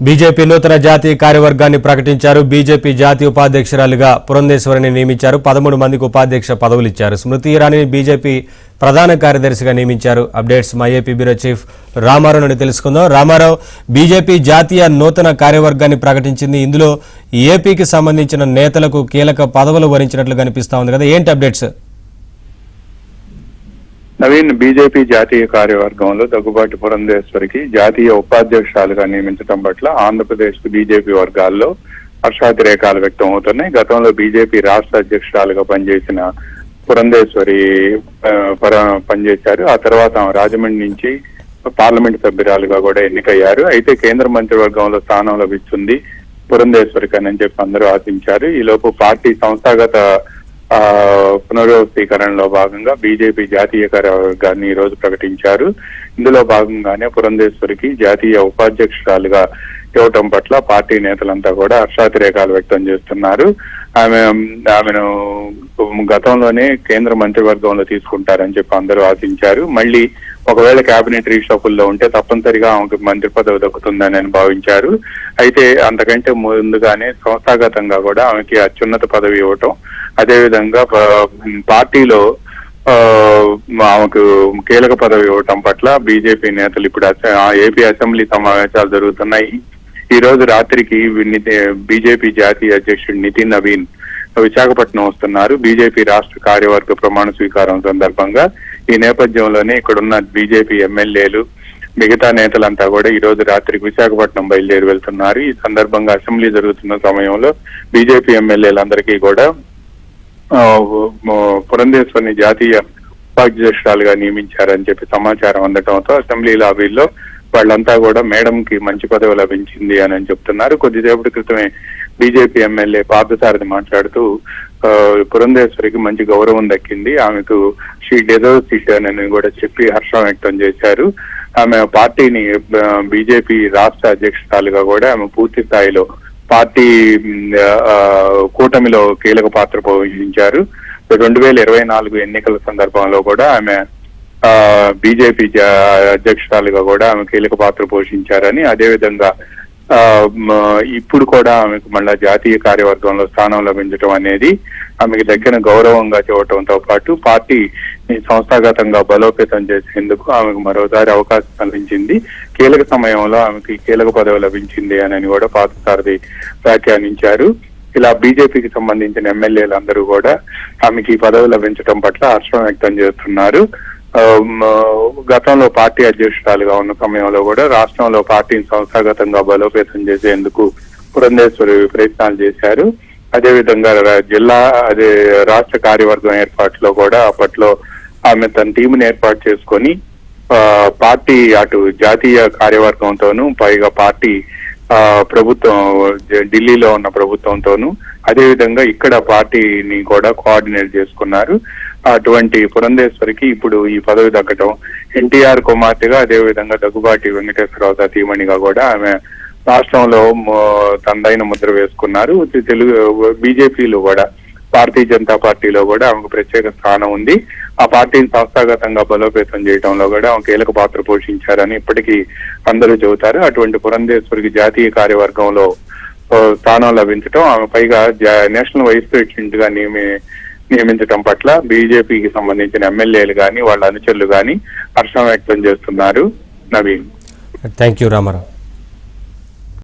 BJP నూతన జాతీయ కార్యవర్గాన్ని ప్రకటించారు. బీజేపీ జాతీయ ఉపాధ్యక్షురాలుగా పురంధేశ్వరిని నియమించారు. 13 మందికి ఉపాధ్యక్ష పదవులు ఇచ్చారు. స్మృతి ఇరానీని బీజేపీ ప్రధాన కార్యదర్శిగా నియమించారు. అప్డేట్స్ మా ఏపీ బ్యూరో చీఫ్ రామారావు నుండి తెలుసుకుందాం. రామారావు, బీజేపీ జాతీయ నూతన కార్యవర్గాన్ని ప్రకటించింది. ఇందులో ఏపీకి సంబంధించిన నేతలకు కీలక పదవులు వరించినట్లు కనిపిస్తా ఉంది కదా, ఏంటి అప్డేట్స్? నవీన్, బీజేపీ జాతీయ కార్యవర్గంలో దగ్గుబాటి పురంధేశ్వరికి జాతీయ ఉపాధ్యక్షురాలుగా నియమించడం పట్ల ఆంధ్రప్రదేశ్ బీజేపీ వర్గాల్లో హర్షాతిరేకాలు వ్యక్తం అవుతున్నాయి. గతంలో బీజేపీ రాష్ట్ర అధ్యక్షురాలుగా పనిచేసిన పురంధేశ్వరి పనిచేశారు. ఆ తర్వాత రాజమండ్రి నుంచి పార్లమెంట్ సభ్యురాలుగా కూడా ఎన్నికయ్యారు. అయితే కేంద్ర మంత్రివర్గంలో స్థానం లభిస్తుంది పురంధేశ్వరికి అని చెప్పి అందరూ ఆశించారు. ఈలోపు పార్టీ సంస్థాగత పునర్వ్యవస్థీకరణలో భాగంగా బీజేపీ జాతీయ కార్యవర్గాన్ని ఈ రోజు ప్రకటించారు. ఇందులో భాగంగానే పురంధేశ్వరికి జాతీయ ఉపాధ్యక్షురాలుగా ఇవ్వటం పట్ల పార్టీ నేతలంతా కూడా హర్షాతిరేకాలు వ్యక్తం చేస్తున్నారు. ఆమెను గతంలోనే కేంద్ర మంత్రివర్గంలో తీసుకుంటారని చెప్పి అందరూ ఆశించారు. మళ్ళీ ఒకవేళ కేబినెట్ రీషఫుల్లో ఉంటే తప్పనిసరిగా ఆమెకు మంత్రి పదవి దక్కుతుందని భావించారు. అయితే అంతకంటే ముందుగానే సంస్థాగతంగా కూడా ఆమెకి అత్యున్నత పదవి ఇవ్వటం, అదేవిధంగా పార్టీలో ఆమెకు కీలక పదవి ఇవ్వటం పట్ల బీజేపీ నేతలు ఇప్పుడు ఏపీ అసెంబ్లీ సమావేశాలు జరుగుతున్నాయి. ఈ రోజు రాత్రికి బీజేపీ జాతీయ అధ్యక్షుడు నితిన్ నవీన్ విశాఖపట్నం వస్తున్నారు. బీజేపీ రాష్ట్ర కార్యవర్గ ప్రమాణ స్వీకారం సందర్భంగా ఈ నేపథ్యంలోనే ఇక్కడున్న బీజేపీ ఎమ్మెల్యేలు మిగతా నేతలంతా కూడా ఈ రోజు రాత్రికి విశాఖపట్నం బయలుదేరి వెళ్తున్నారు. ఈ సందర్భంగా అసెంబ్లీ జరుగుతున్న సమయంలో బీజేపీ ఎమ్మెల్యేలందరికీ కూడా పురంధేశ్వరిని జాతీయ ఉపాధ్యక్షురాలుగా నియమించారని చెప్పి సమాచారం అందటంతో అసెంబ్లీ లాబీల్లో వాళ్ళంతా కూడా మేడం కి మంచి పదవి లభించింది అని చెప్తున్నారు. కొద్దిసేపటి క్రితమే బీజేపీ ఎమ్మెల్యే పార్థసారథి మాట్లాడుతూ పురంధేశ్వరికి మంచి గౌరవం దక్కింది, ఆమెకు షీ డిజర్వ్స్ ఇట్ అని కూడా చెప్పి హర్షం వ్యక్తం చేశారు. ఆమె పార్టీని బీజేపీ రాష్ట్ర అధ్యక్షురాలుగా కూడా ఆమె పూర్తి స్థాయిలో పార్టీ కూటమిలో కీలక పాత్ర పోషించారు. 2024 ఎన్నికల సందర్భంలో కూడా ఆమె బీజేపీ అధ్యక్షురాలుగా కూడా ఆమె కీలక పాత్ర పోషించారని, అదేవిధంగా ఇప్పుడు కూడా ఆమెకు మళ్ళా జాతీయ కార్యవర్గంలో స్థానం లభించడం అనేది ఆమెకు దక్కిన గౌరవంగా చూడటంతో పాటు పార్టీ సంస్థాగతంగా బలోపేతం చేసేందుకు ఆమెకు మరోసారి అవకాశం కల్పించింది. కీలక సమయంలో ఆమెకి కీలక పదవి లభించింది అని కూడా పార్థసారథి వ్యాఖ్యానించారు. ఇలా బీజేపీకి సంబంధించిన ఎమ్మెల్యేలందరూ కూడా ఆమెకి పదవి లభించడం పట్ల హర్షం వ్యక్తం చేస్తున్నారు. గతంలో పార్టీ అధ్యక్షురాలుగా ఉన్న సమయంలో కూడా రాష్ట్రంలో పార్టీని సంస్థాగతంగా బలోపేతం చేసేందుకు పురంధేశ్వరి ప్రయత్నాలు చేశారు. అదేవిధంగా రాష్ట్ర కార్యవర్గం ఏర్పాటులో కూడా అప్పట్లో ఆమె తన టీముని ఏర్పాటు చేసుకొని పార్టీ అటు జాతీయ కార్యవర్గంతోనూ పైగా పార్టీ ప్రభుత్వం ఢిల్లీలో ఉన్న ప్రభుత్వంతోనూ అదేవిధంగా ఇక్కడ పార్టీని కూడా కోఆర్డినేట్ చేసుకున్నారు. అటువంటి పురంధేశ్వరికి ఇప్పుడు ఈ పదవి దక్కటం, ఎన్టీఆర్ కుమార్తెగా అదేవిధంగా దగ్గుబాటి వెంకటేశ్వరరావు సతీమణిగా కూడా ఆమె రాష్ట్రంలో తనదైన ముద్ర వేసుకున్నారు. తెలుగు బీజేపీలో కూడా భారతీయ జనతా పార్టీలో కూడా ఆమెకు ప్రత్యేక స్థానం ఉంది. ఆ పార్టీని సంస్థాగతంగా బలోపేతం చేయడంలో కూడా ఆమె కీలక పాత్ర పోషించారని ఇప్పటికీ అందరూ చెబుతారు. అటువంటి పురంధేశ్వరికి జాతీయ కార్యవర్గంలో స్థానం లభించడం, ఆమె పైగా నేషనల్ వైస్ ప్రెసిడెంట్ గా నియమించడం పట్ల బీజేపీకి సంబంధించిన ఎమ్మెల్యేలు కానీ వాళ్ళ అనుచరులు కానీ హర్షం వ్యక్తం చేస్తున్నారు. Naveen, thank you Ramarao.